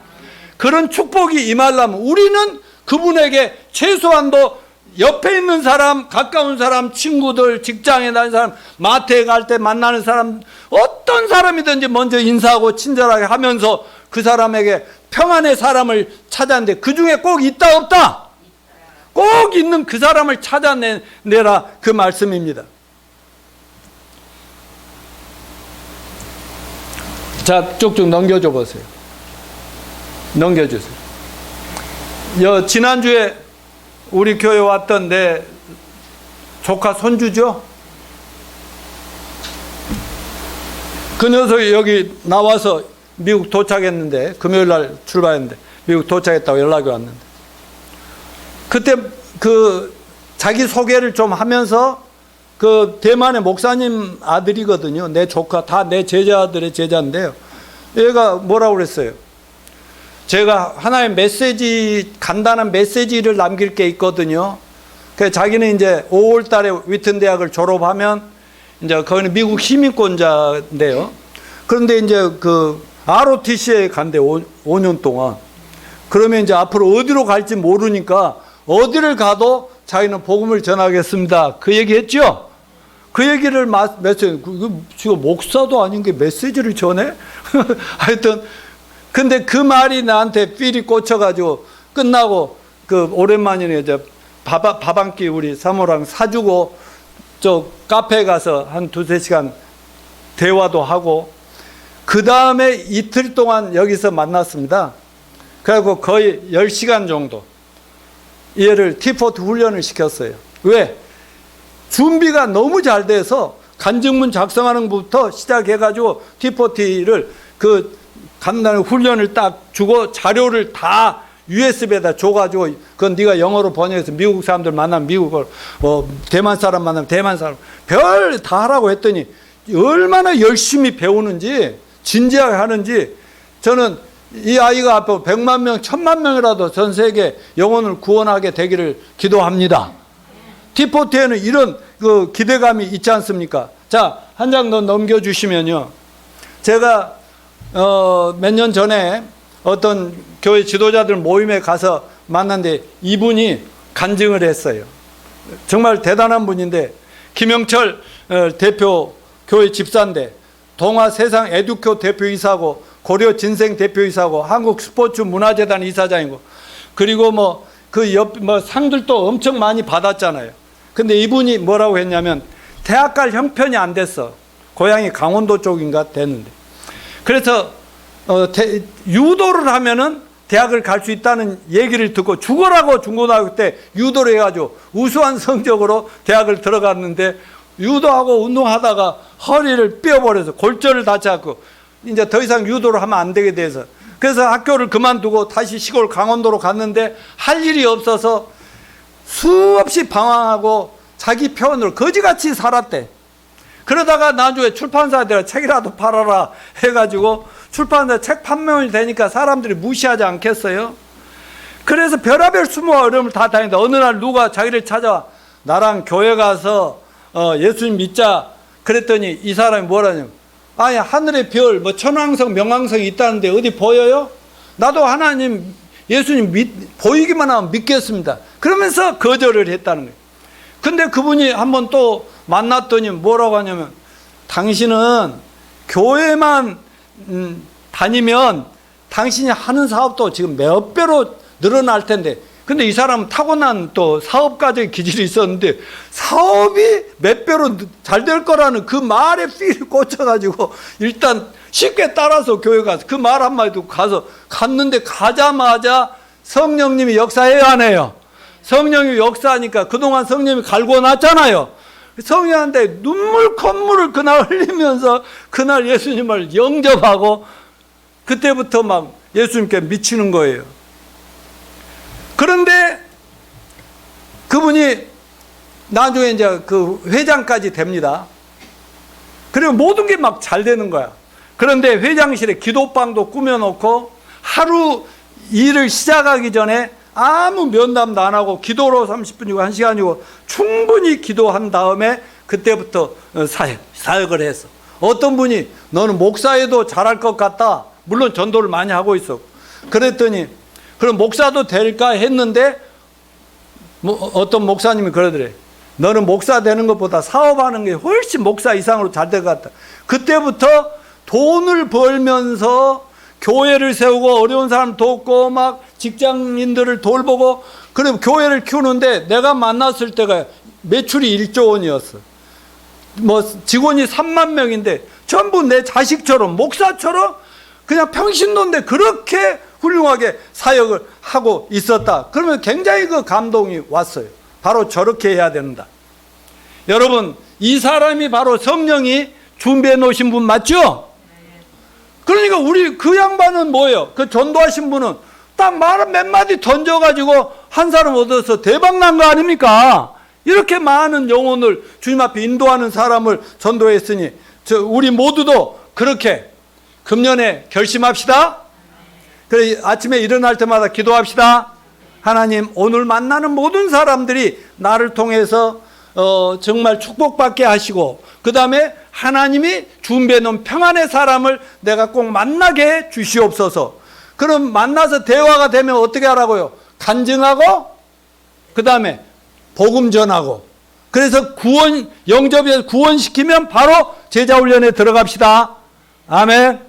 그런 축복이 임하려면 우리는 그분에게 최소한도 옆에 있는 사람, 가까운 사람, 친구들, 직장에 다니는 사람, 마트에 갈 때 만나는 사람, 어떤 사람이든지 먼저 인사하고 친절하게 하면서 그 사람에게 평안의 사람을 찾았는데 그 중에 꼭 있다 없다? 꼭 있는 그 사람을 찾아내라, 그 말씀입니다. 자, 쭉쭉 넘겨줘 보세요. 넘겨주세요. 지난주에 우리 교회 왔던 내 조카 손주죠? 그 녀석이 여기 나와서 미국 도착했는데, 금요일 날 출발했는데 미국 도착했다고 연락이 왔는데, 그때 자기 소개를 좀 하면서 대만의 목사님 아들이거든요. 내 조카, 다 내 제자들의 제자인데요. 얘가 뭐라고 그랬어요? 제가 하나의 메시지, 간단한 메시지를 남길 게 있거든요. 그래서 자기는 이제 5월 달에 위튼 대학을 졸업하면 이제 거기는 미국 시민권자인데요. 그런데 이제 ROTC에 간대 5년 동안. 그러면 이제 앞으로 어디로 갈지 모르니까 어디를 가도 자기는 복음을 전하겠습니다. 그 얘기 했죠? 그 얘기를 메시지, 지금 목사도 아닌 게 메시지를 전해? 하여튼, 근데 그 말이 나한테 필이 꽂혀가지고 끝나고 오랜만이네, 이제 밥 한 끼 우리 사모랑 사주고 저 카페에 가서 한 2-3시간 대화도 하고, 그 다음에 이틀 동안 여기서 만났습니다. 그리고 거의 10시간 정도 얘를 T40 훈련을 시켰어요. 왜? 준비가 너무 잘 돼서 간증문 작성하는 것부터 시작해가지고 T40를 간단한 훈련을 딱 주고 자료를 다 USB에다 줘가지고 그건 네가 영어로 번역해서 미국 사람들 만나면 미국어, 대만 사람 만나면 대만 사람, 별 다 하라고 했더니 얼마나 열심히 배우는지, 진지하게 하는지. 저는 이 아이가 앞으로 100만 명, 1000만 명이라도 전 세계 영혼을 구원하게 되기를 기도합니다. T40에는 이런 기대감이 있지 않습니까? 자, 한 장 더 넘겨주시면요. 제가 몇 년 전에 어떤 교회 지도자들 모임에 가서 만났는데 이분이 간증을 했어요. 정말 대단한 분인데, 김영철 대표 교회 집사인데 동아 세상 에듀교 대표이사고 고려 진생 대표이사고 한국 스포츠 문화재단 이사장이고, 그리고 상들도 엄청 많이 받았잖아요. 근데 이분이 뭐라고 했냐면 대학 갈 형편이 안 됐어. 고향이 강원도 쪽인가 됐는데. 그래서 유도를 하면은 대학을 갈 수 있다는 얘기를 듣고 죽어라고 중고등학교 때 유도를 해가지고 우수한 성적으로 대학을 들어갔는데, 유도하고 운동하다가 허리를 삐어버려서 골절을 다쳐갖고 이제 더 이상 유도를 하면 안 되게 돼서, 그래서 학교를 그만두고 다시 시골 강원도로 갔는데 할 일이 없어서 수없이 방황하고 자기 표현으로 거지같이 살았대. 그러다가 나중에 출판사들아 책이라도 팔아라 해가지고 출판사 책 판매원이 되니까 사람들이 무시하지 않겠어요? 그래서 별의별 수모와 어려움을 다 다니는데 어느 날 누가 자기를 찾아와 나랑 교회 가서 예수님 믿자 그랬더니 이 사람이 뭐라냐면, 아니 하늘의 별 천왕성 명왕성이 있다는데 어디 보여요? 나도 하나님 예수님 보이기만 하면 믿겠습니다. 그러면서 거절을 했다는 거예요. 근데 그분이 한번 또 만났더니 뭐라고 하냐면, 당신은 교회만 다니면 당신이 하는 사업도 지금 몇 배로 늘어날 텐데, 근데 이 사람은 타고난 또 사업가적인 기질이 있었는데 사업이 몇 배로 잘 될 거라는 그 말에 필이 꽂혀가지고 일단 쉽게 따라서 교회 가서 그 말 한마디 듣고 갔는데 가자마자 성령님이 역사해야 하네요. 성령이 역사하니까 그동안 성령이 갈고 놨잖아요. 성령한테 눈물 콧물을 그날 흘리면서 그날 예수님을 영접하고 그때부터 막 예수님께 미치는 거예요. 그런데 그분이 나중에 이제 그 회장까지 됩니다. 그리고 모든 게 막 잘 되는 거야. 그런데 회장실에 기도방도 꾸며놓고 하루 일을 시작하기 전에 아무 면담도 안 하고 기도로 30분이고 1시간이고 충분히 기도한 다음에 그때부터 사역을 했어. 어떤 분이 너는 목사에도 잘할 것 같다. 물론 전도를 많이 하고 있어. 그랬더니 그럼 목사도 될까 했는데 어떤 목사님이 그러더래. 너는 목사 되는 것보다 사업하는 게 훨씬 목사 이상으로 잘 될 것 같다. 그때부터 돈을 벌면서 교회를 세우고 어려운 사람 돕고 막 직장인들을 돌보고 그리고 교회를 키우는데 내가 만났을 때가 매출이 1조 원이었어. 뭐 직원이 3만 명인데 전부 내 자식처럼 목사처럼 그냥 평신도인데 그렇게 훌륭하게 사역을 하고 있었다. 그러면 굉장히 그 감동이 왔어요. 바로 저렇게 해야 된다. 여러분, 이 사람이 바로 성령이 준비해 놓으신 분 맞죠? 그러니까 우리 그 양반은 뭐예요? 그 전도하신 분은 딱 말 몇 마디 던져가지고 한 사람 얻어서 대박 난 거 아닙니까? 이렇게 많은 영혼을 주님 앞에 인도하는 사람을 전도했으니 우리 모두도 그렇게 금년에 결심합시다. 그래 아침에 일어날 때마다 기도합시다. 하나님, 오늘 만나는 모든 사람들이 나를 통해서 정말 축복받게 하시고 그 다음에 하나님이 준비해 놓은 평안의 사람을 내가 꼭 만나게 해 주시옵소서. 그럼 만나서 대화가 되면 어떻게 하라고요? 간증하고 그 다음에 복음 전하고 그래서 영접에 구원시키면 바로 제자훈련에 들어갑시다. 아멘.